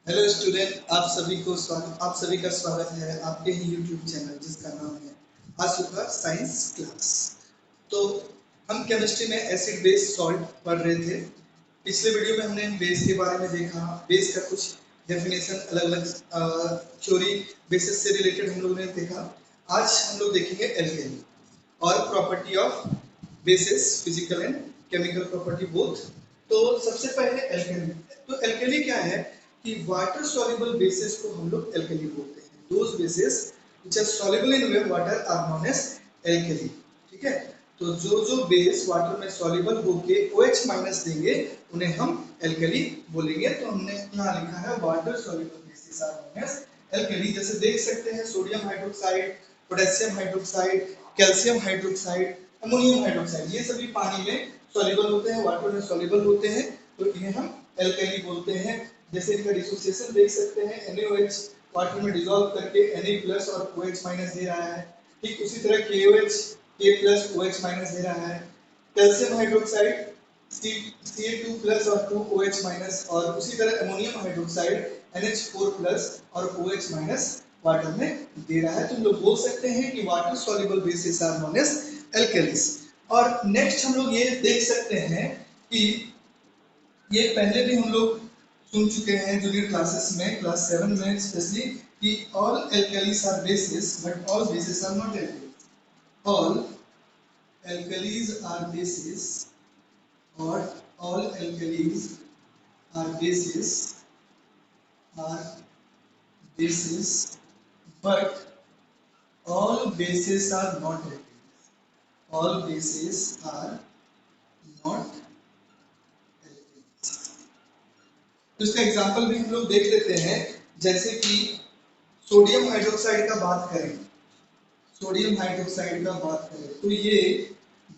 Hello student, आप सभी का स्वागत है आपके ही यूट्यूब चैनल जिसका नाम है आशुका साइंस क्लास। तो हम केमिस्ट्री में एसिड बेस सॉल्ट पढ़ रहे थे। पिछले वीडियो में हमने बेस के बारे में देखा, बेस का कुछ डेफिनेशन अलग अलग थ्योरी बेसिस से रिलेटेड हम लोगों ने देखा। आज हम लोग देखेंगे एल्केली और property of basis, physical and chemical property both. तो सबसे पहले एल्केली। तो एल्केली क्या है कि वाटर सॉल्युबल बेसिस को हम लोग एल्केली बोलते हैं। Those bases which are soluble in water are known as alkali. ठीक है, तो जो जो बेस वाटर में सॉल्युबल होके OH माइनस देंगे उन्हें हम एल्केली बोलेंगे। तो हमने यहाँ लिखा है water soluble bases are known as alkali. जैसे देख सकते हैं sodium hydroxide, potassium hydroxide, calcium hydroxide, ammonium hydroxide, ये सभी पानी में सॉल्युबल होते हैं, वाटर में सॉल्युबल होते हैं, तो इन्हें हम एल्केली बोलते हैं। जैसे इनका डिसोसिएशन देख सकते हैं, NaOH वाटर में डिसॉल्व करके Na+ और OH- दे रहा है। ठीक उसी तरह KOH K+ OH- दे रहा है। कैल्शियम हाइड्रोक्साइड Ca2+ और 2OH- और उसी तरह अमोनियम हाइड्रोक्साइड NH4+ और OH- वाटर में दे रहा है। तो हम लोग बोल सकते हैं कि water soluble bases are known as alkalis. और नेक्स्ट हम लोग ये देख सकते हैं कि ये पहले भी हम लोग सुन चुके हैं जूनियर क्लासेस में, क्लास 7 में स्पेशली, कि all alkalis are bases but all bases are not alkalis. All alkalis are bases और all alkalis are bases but all bases are not alkalis. All bases are not alkalis. तो इसका example भी हम लोग देख लेते हैं। जैसे कि सोडियम हाइड्रोक्साइड का बात करें, सोडियम हाइड्रोक्साइड का बात करें तो ये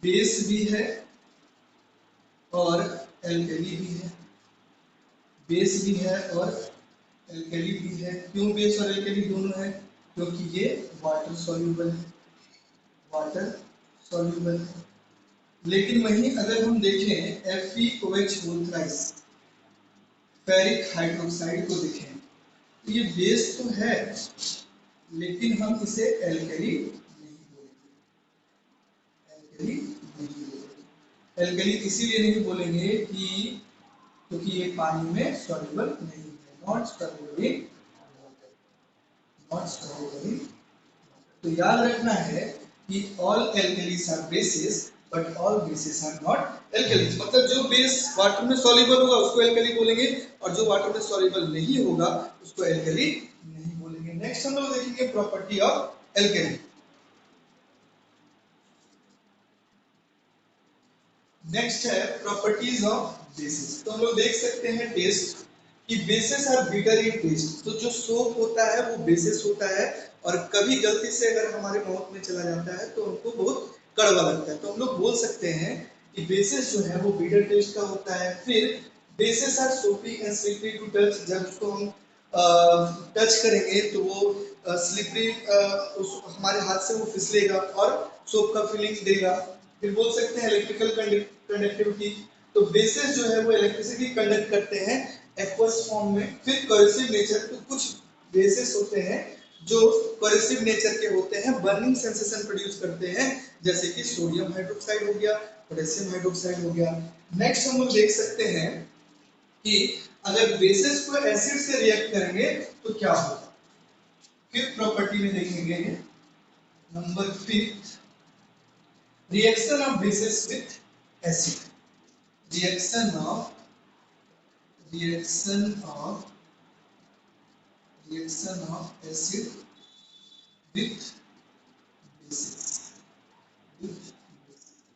बेस भी है और एल्केली भी है। बेस भी है और एल्केली भी है। क्यों बेस और एल्केली दोनों है? क्योंकि ये वाटर सॉल्युबल है, वाटर सॉल्युबल है। लेकिन वहीं अगर हम देखें FeOH whole thrice ferric hydroxide को देखें तो ये बेस तो है लेकिन हम इसे एल्केली नहीं बोलेंगे। एल्केली नहीं बोलेंगे। एल्केली इसीलिए नहीं बोलेंगे कि क्योंकि ये पानी में सॉल्युबल नहीं है, not soluble in water, not soluble in. तो याद रखना है कि all alkalis are bases but all bases are not alkalis. मतलब जो बेस वाटर में सॉल्युबल होगा उसको एल्केली बोलेंगे और जो वाटर में सॉल्युबल नहीं होगा उसको एल्केली नहीं बोलेंगे। नेक्स्ट हम लोग देखेंगे प्रॉपर्टी ऑफ एल्केली। नेक्स्ट है प्रॉपर्टीज ऑफ बेसिस। तो हम लोग देख सकते हैं टेस्ट कि bases are bitter in taste. तो जो सोप होता है वो बेसिस होता है और कभी गलती से अगर हमारे माउथ में चला जाता है तो उनको बहुत कड़वा लगता है। तो हम लोग बोल सकते हैं कि बेसिस जो है वो बिटर टेस्ट का होता है। फिर बेसिस आर सोपी एंड स्लिपरी टू टच। जब उसको हम टच करेंगे तो वो स्लिपरी, हमारे हाथ से वो फिसलेगा और सोप का फीलिंग देगा। फिर बोल सकते हैं इलेक्ट्रिकल कंडक्टिविटी। तो बेसिस जो है वो इलेक्ट्रिसिटी कंडक्ट करते हैं एक्वस फॉर्म में। फिर कोहेसिव नेचर, तो कुछ बेसिस होते हैं जो कोहेसिव नेचर के होते हैं, बर्निंग सेंसेशन प्रोड्यूस करते हैं, जैसे कि सोडियम हाइड्रोक्साइड हो गया, पोटेशियम हाइड्रोक्साइड हो गया। नेक्स्ट हम लोग देख सकते हैं कि अगर बेसिस को एसिड से रिएक्ट करेंगे तो क्या होगा। फिफ्थ प्रॉपर्टी में देखेंगे number 5, reaction of bases with acid। reaction of reaction of reaction of acid with bases, with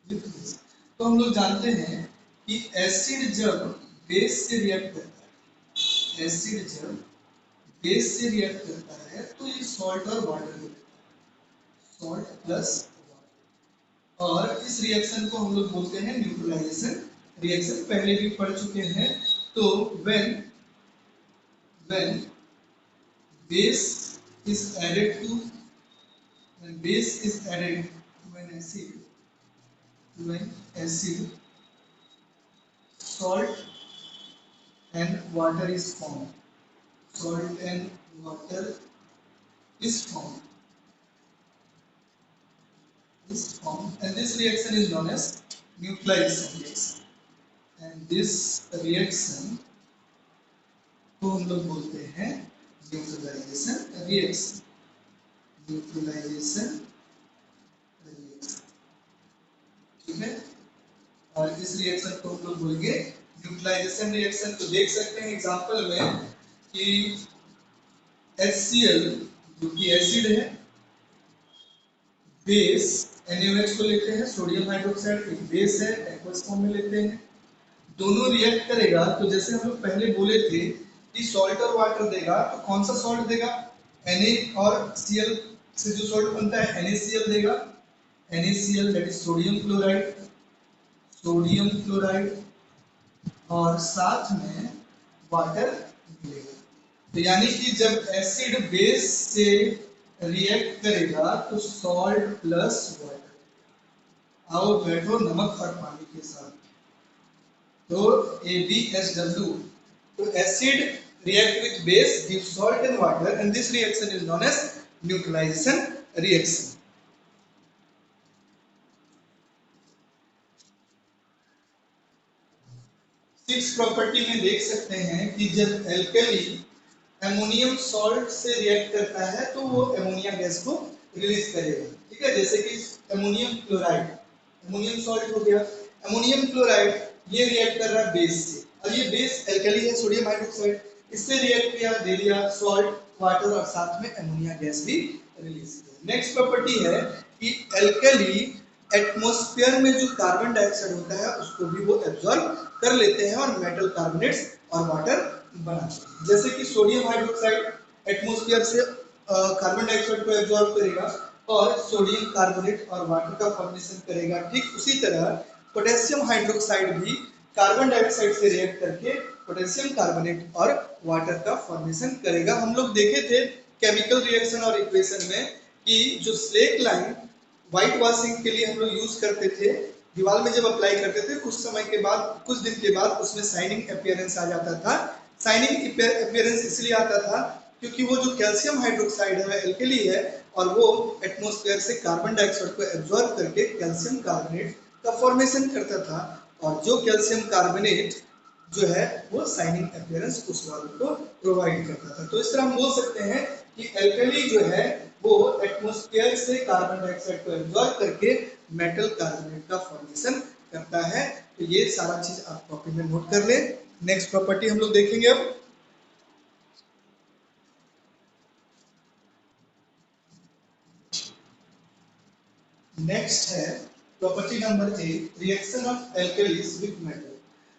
base। तो हम लोग जानते हैं कि एसिड जब बेस से रिएक्ट करता है, एसिड जब बेस से रिएक्ट करता है तो ये सॉल्ट और वाटर देता है, सॉल्ट प्लस। और इस रिएक्शन को हम लोग बोलते हैं न्यूट्रलाइजेशन रिएक्शन, पहले भी पढ़ चुके हैं। तो when base is added to when base is added to an acid, salt and water is formed, salt and water is formed. And this reaction is known as neutralization reaction. And this reaction को हम लोग बोलते हैं neutralisation reaction. Neutralisation reaction, ठीक है. और इस reaction को हम लोग बोलेंगे न्यूट्रलाइजेशन रिएक्शन. तो देख सकते हैं एग्जांपल में कि HCl जो कि एसिड है, बेस NaOH को लेते हैं, सोडियम हाइड्रोक्साइड एक बेस है, एक्वस फॉर्म में लेते हैं, दोनों रिएक्ट करेगा. तो जैसे हम लोग पहले बोले थे कि सॉल्ट और वाटर देगा, तो कौन सा सॉल्ट देगा? Na और Cl से जो सॉल्ट बनता है NaCl देगा. NaCl that is sodium chloride, sodium chloride, और साथ में वाटर मिलेगा. तो यानी कि जब एसिड बेस से रिएक्ट करेगा तो सॉल्ट प्लस वाटर, आओ बैठो नमक और पानी के साथ, तो AbHW. तो acid react with base, give salt and water, and this reaction is known as neutralization reaction. Six property में देख सकते हैं कि जब एल्कली एमोनियम सॉल्ट से रिएक्ट करता है तो वो एमोनिया गैस को रिलीज करेगा. ठीक है, जैसे कि एमोनियम क्लोराइड, एमोनियम सॉल्ट हो गया, एमोनियम क्लोराइड ये रिएक्ट कर रहा है बेस से, और ये बेस एल्कली है सोडियम हाइड्रोक्साइड, इससे रिएक्ट किया, दे दिया सॉल्ट, वाटर और साथ में एमोनिया गैस भी रिलीज किया. नेक्स्ट प्रॉपर्टी है कि एल्कली एटमॉस्फेयर में जो कार्बन डाइऑक्साइड होता है उसको भी वो एब्जॉर्ब कर लेते हैं और मेटल कार्बोनेट्स और वाटर बनाते हैं. जैसे कि सोडियम हाइड्रोक्साइड एटमॉस्फेयर से कार्बन डाइऑक्साइड को एब्जॉर्ब करेगा और सोडियम कार्बोनेट और वाटर का फॉर्मेशन करेगा. ठीक उसी तरह पोटेशियम हाइड्रोक्साइड भी कार्बन डाइऑक्साइड से रिएक्ट करके पोटेशियम कार्बोनेट और वाटर का फॉर्मेशन करेगा. हम लोग देखे थे केमिकल रिएक्शन और इक्वेशन में कि जो स्लेक लाइन व्हाइट वॉशिंग के लिए हम लोग यूज करते थे, दीवार में जब अप्लाई करते थे, कुछ समय के बाद, कुछ दिन के बाद उसमें शाइनिंग अपीयरेंस आ जाता था. शाइनिंग अपीयरेंस इसलिए आता था क्योंकि वो जो कैल्शियम हाइड्रोक्साइड है वह एल्कली है और वो एटमॉस्फेयर से कार्बन डाइऑक्साइड को एब्जॉर्ब करके कैल्शियम कार्बोनेट का फॉर्मेशन करता था, और जो कैल्शियम कार्बोनेट जो है वो शाइनिंग अपीयरेंस उस वाल को प्रोवाइड करता था. तो इस तरह हम बोल सकते हैं कि एल्कली जो है वो एटमॉस्फेयर से कार्बन डाइऑक्साइड को एब्जॉर्ब करके मेटल कार्बोनेट का फॉर्मेशन करता है. तो ये सारा चीज आप कॉपी में नोट कर लें. नेक्स्ट प्रॉपर्टी हम लोग देखेंगे अब. नेक्स्ट है property number 8, reaction of alkalis with metal.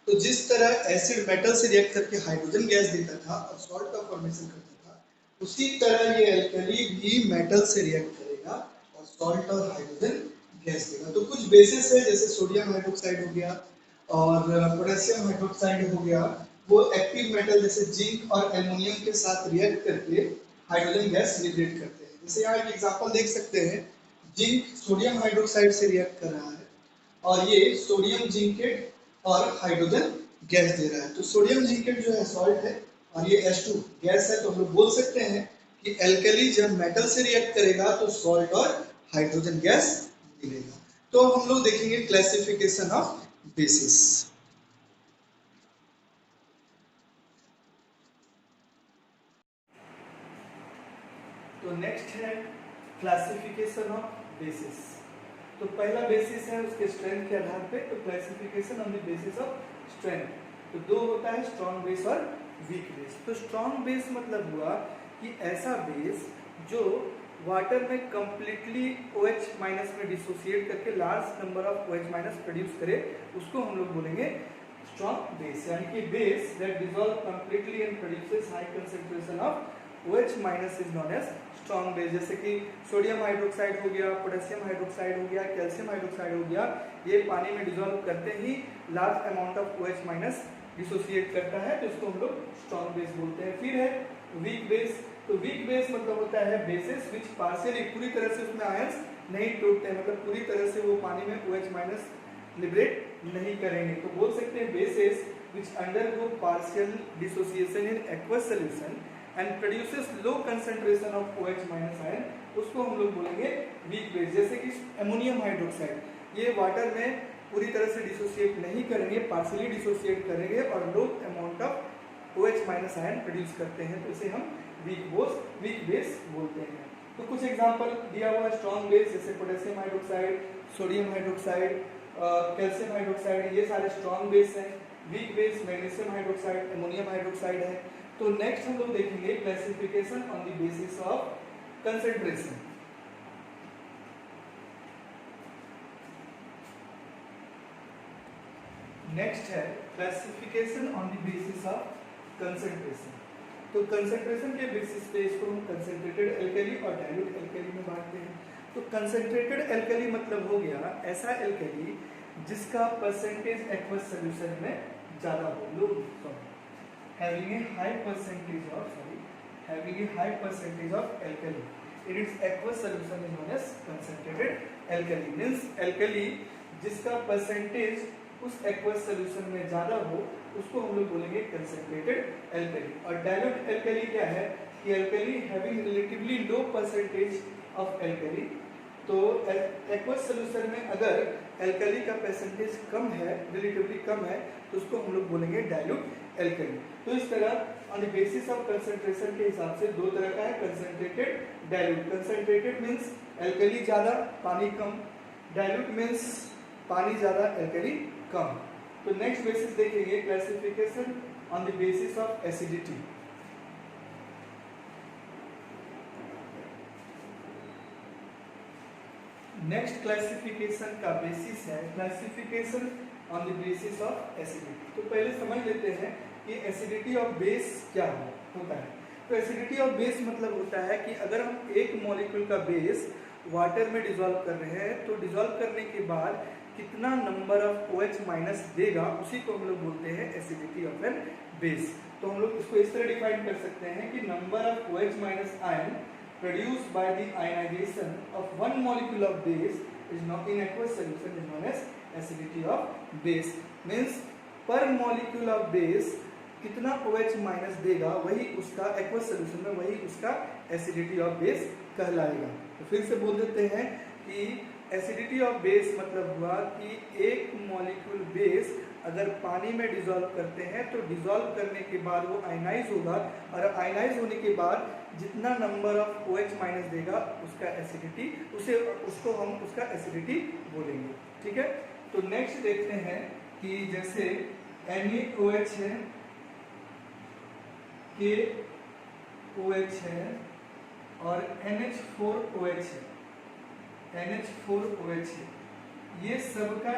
तो जिस तरह एसिड मेटल से रिएक्ट करके हाइड्रोजन गैस देता था और सॉल्ट का फॉर्मेशन करता था, उसी तरह ये एल्कली भी मेटल से रिएक्ट करेगा और सॉल्ट और हाइड्रोजन गैस देगा. तो कुछ बेसिस है, जैसे सोडियम हाइड्रोक्साइड हो गया और पोटेशियम हाइड्रोक्साइड हो गया, वो एक्टिव मेटल जैसे जिंक और एल्युमिनियम के साथ रिएक्ट करके हाइड्रोजन गैस लिबरेट करते हैं. जैसे यहाँ एक एग्जांपल देख सकते हैं, जिंक सोडियम हाइड्रोक्साइड से रिएक्ट कर रहा है और ये सोडियम जिंकेट और हाइड्रोजन गैस दे रहा है. तो सोडियम जिंकेट जो है सॉल्ट है और ये H2 गैस है. तो हम लोग बोल सकते हैं कि एल्कली जब मेटल से रिएक्ट करेगा तो सॉल्ट और हाइड्रोजन गैस मिलेगा. तो हम लोग देखेंगे क्लासिफिकेशन ऑफ बेसिस. तो नेक्स्ट है क्लासिफिकेशन ऑफ बेसिस. तो पहला बेसिस है उसके स्ट्रेंथ के आधार पे, तो classification on the basis of strength. तो दो होता है, स्ट्रॉन्ग बेस और वीक बेस. तो स्ट्रॉन्ग बेस मतलब हुआ कि ऐसा बेस जो वाटर में कंप्लीटली OH माइनस में डिसोसिएट करके large number of OH minus produce करे, उसको हम लोग बोलेंगे स्ट्रॉन्ग बेस. यानी कि base that dissolve completely and produces high concentration of OH minus is known as strong base. जैसे कि सोडियम हाइड्रोक्साइड हो गया, पोटेशियम हाइड्रोक्साइड हो गया, कैल्शियम हाइड्रोक्साइड हो गया, ये पानी में डिसॉल्व करते ही large amount of OH minus dissociate करता है, तो इसको हम लोग स्ट्रॉन्ग बेस बोलते हैं. फिर है वीक बेस. तो वीक बेस मतलब होता है बेसिस विच पार्शियली, पूरी तरह से उसमें आयंस नहीं टूटते हैं, मतलब पूरी तरह से वो पानी में OH माइनस लिबरेट नहीं करेंगे. तो बोल सकते हैं basis which undergo partial dissociation in aqueous solution and produces low concentration of OH minus ion, उसको हम लोग बोलेंगे वीक बेस। जैसे कि अमोनियम हाइड्रोक्साइड, ये वाटर में पूरी तरह से डिसोसिएट नहीं करेंगे, पार्शियली डिसोसिएट करेंगे और लो amount of OH minus ion produce करते हैं, तो इसे हम वीक बेस बोलते हैं। तो कुछ एग्जांपल दिया हुआ है स्ट्रॉन्ग बेस, जैसे potassium hydroxide, sodium hydroxide, calcium hydroxide, ये सारे स्ट्रॉन्ग बेस हैं। Weak base magnesium hydroxide, ammonium hydroxide है। तो नेक्स्ट हम लोग देखेंगे classification on the basis of concentration. Next है classification on the basis of concentration. तो कंसेंट्रेशन के बेसिस पे इसको हम कंसेंट्रेटेड एल्कली और डाइल्यूट एल्कली में बांटते हैं। तो कंसेंट्रेटेड एल्कली मतलब हो गया ऐसा एल्कली जिसका परसेंटेज एक्वस सॉल्यूशन में ज्यादा हो, having a high percentage of alkali in its aqueous solution is known as concentrated alkali। means alkali जिसका परसेंटेज उस एक्वस सॉल्यूशन में ज्यादा हो उसको हम लोग बोलेंगे कंसेंट्रेटेड एल्कली। और डाइल्यूट एल्कली क्या है कि alkali having relatively low percentage of alkali. तो एक्वस सॉल्यूशन में अगर एल्कली का परसेंटेज कम है, रिलेटिवली कम है, तो उसको हम लोग बोलेंगे डाइल्यूट एल्कली। तो इस तरह on the basis of concentration के हिसाब से दो तरह का है, concentrated dilute. Concentrated means alkali ज्यादा पानी कम, डाइल्यूट मींस पानी ज्यादा एल्कली कम। तो नेक्स्ट बेसिस देखेंगे classification on the basis of acidity. Next classification का बेसिस है classification on the basis of acidity. तो पहले समझ लेते हैं कि एसिडिटी ऑफ बेस क्या होता है। तो एसिडिटी ऑफ बेस मतलब होता है कि अगर हम एक मॉलिक्यूल का बेस वाटर में डिसॉल्व कर रहे हैं तो डिसॉल्व करने के बाद कितना नंबर ऑफ OH माइनस देगा, उसी को हम लोग बोलते हैं एसिडिटी ऑफ एन बेस। तो हम लोग इसको इस तरह डिफाइन कर सकते हैं कि number of OH minus ion produced by the ionization of one molecule of base is now in aqueous solution is known as acidity of base। means per molecule of base कितना OH minus देगा वही उसका aqueous solution में वही उसका acidity of base कहलाएगा। तो फिर से बोल देते हैं कि एसिडिटी ऑफ बेस मतलब हुआ कि एक मॉलिक्यूल बेस अगर पानी में डिसॉल्व करते हैं तो डिसॉल्व करने के बाद वो आयनाइज होगा और आयनाइज होने के बाद जितना नंबर ऑफ OH माइनस देगा उसका एसिडिटी उसको हम उसका एसिडिटी बोलेंगे। ठीक है, तो नेक्स्ट देखते हैं कि जैसे NaOH है, KOH है और NH4OH है, NH4OH है, ये सबका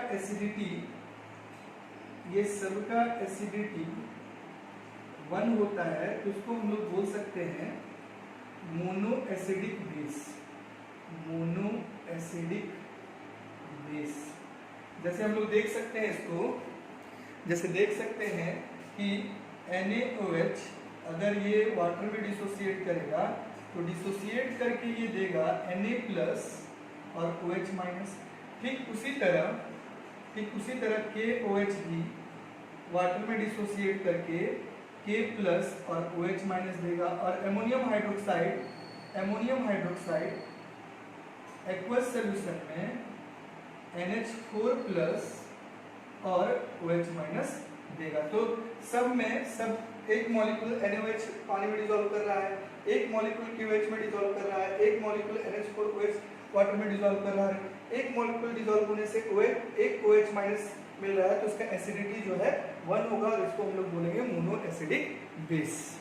एसिडिटी 1 होता है। तो इसको हम लोग बोल सकते हैं मोनो एसिडिक बेस। जैसे हम लोग देख सकते हैं इसको, जैसे देख सकते हैं कि NaOH अगर ये वाटर में डिसोसिएट करेगा तो डिसोसिएट करके ये देगा Na प्लस और OH माइनस। ठीक उसी तरह KOH भी वाटर में डिसोसिएट करके K प्लस और OH माइनस देगा। और अमोनियम हाइड्रोक्साइड एक्वस सॉल्यूशन में NH4 प्लस और OH माइनस देगा। तो सब एक मॉलिक्यूल NaOH पानी में डिसॉल्व कर रहा है, एक मॉलिक्यूल KOH में डिसॉल्व कर रहा है, एक मॉलिक्यूल NH4OH वाटर में डिसॉल्व कर रहा है, एक मॉलिक्यूल डिसॉल्व होने से एक OH माइनस मिल रहा है, तो इसका एसिडिटी जो है 1 होगा और इसको हम लोग बोलेंगे मोनो एसिडिक बेस।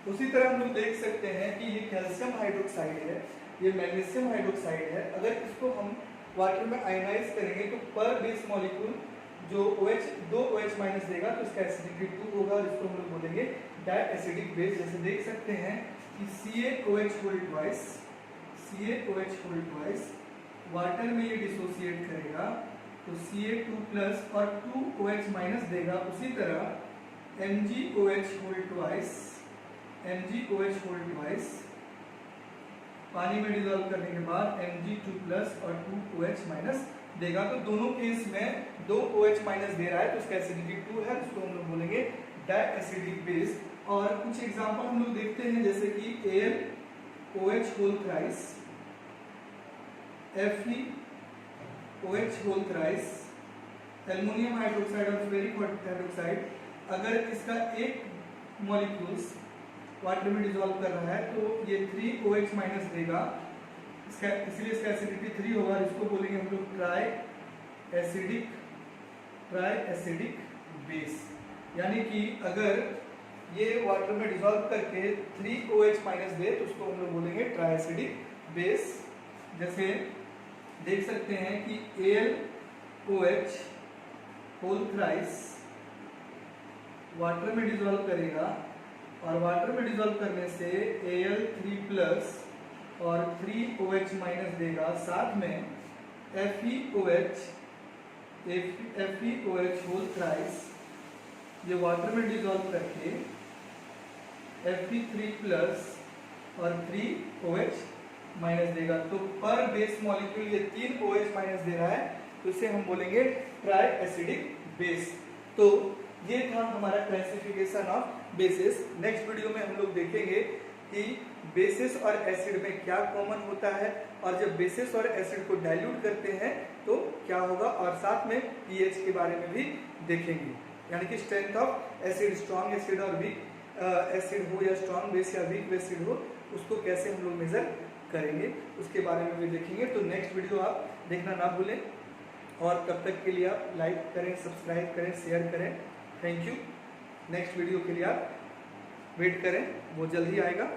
उसी तरह हम लोग देख सकते हैं कि ये कैल्शियम हाइड्रोक्साइड है, ये मैग्नीशियम हाइड्रोक्साइड है। अगर इसको हम वाटर में आयनाइज करेंगे तो पर बेस मॉलिक्यूल जो दो OH माइनस देगा तो इसका एसिडिटी 2 होगा और इसको हम लोग बोलेंगे डाई एसिडिक बेस। जैसे देख सकते हैं कि CaOH होल ट्वाइस वाटर में ये डिसोसिएट करेगा तो Ca2 प्लस और 2 OH माइनस देगा। उसी तरह MgOH होल ट्वाइस पानी में डिसॉल्व करने के बाद Mg2 प्लस और 2 OH माइनस देगा। तो दोनों केस में 2 OH माइनस दे रहा है तो इसका एसिडिटी 2 है, इसको हम लोग बोलेंगे डाई एसिडिक बेस। और कुछ एग्जांपल हम लोग देखते हैं, जैसे कि AlOH whole thrice, FeOH whole thrice, aluminium hydroxide और फेरिक हाइड्रोक्साइड। अगर इसका एक मॉलिक्यूल्स वाटर में डिसॉल्व कर रहा है तो ये 3OH माइनस देगा, इसका इसलिए इसका एसिडिटी 3 होगा। इसको बोलेंगे हम लोग ट्राई एसिडिक बेस। यानी कि अगर ये वाटर में डिसॉल्व करके 3OH माइनस दे तो उसको हम लोग बोलेंगे ट्राई एसिडिक बेस। जैसे देख सकते हैं कि AlOH होल थ्राइस वाटर में डिसॉल्व करेगा और वाटर में डिसॉल्व करने से Al3 प्लस और 3OH माइनस देगा, साथ में FeOH होल थ्राइस ये वाटर में डिसॉल्व करके Fe3 प्लस और 3OH माइनस देगा। तो पर बेस मॉलिक्यूल ये 3OH माइनस दे रहा है, तो इसे हम बोलेंगे ट्राई एसिडिक बेस। तो ये था हमारा classification of basis. Next video में हम लोग देखेंगे कि बेसिस और एसिड में क्या कॉमन होता है, और जब बेसिस और एसिड को डाइल्यूट करते हैं तो क्या होगा, और साथ में पीएच के बारे में भी देखेंगे। यानी कि strength of acid, strong acid और वीक एसिड हो, या स्ट्रॉन्ग बेस या वीक एसिड हो, उसको कैसे हम लोग मेजर करेंगे, उसके बारे में भी देखेंगे। तो नेक्स्ट वीडियो आप देखना ना भूलें, और तब तक के लिए आप लाइक करें, सब्सक्राइब करें, शेयर करें। Thank you. नेक्स्ट वीडियो के लिए आप वेट करें, वो जल्दी आएगा।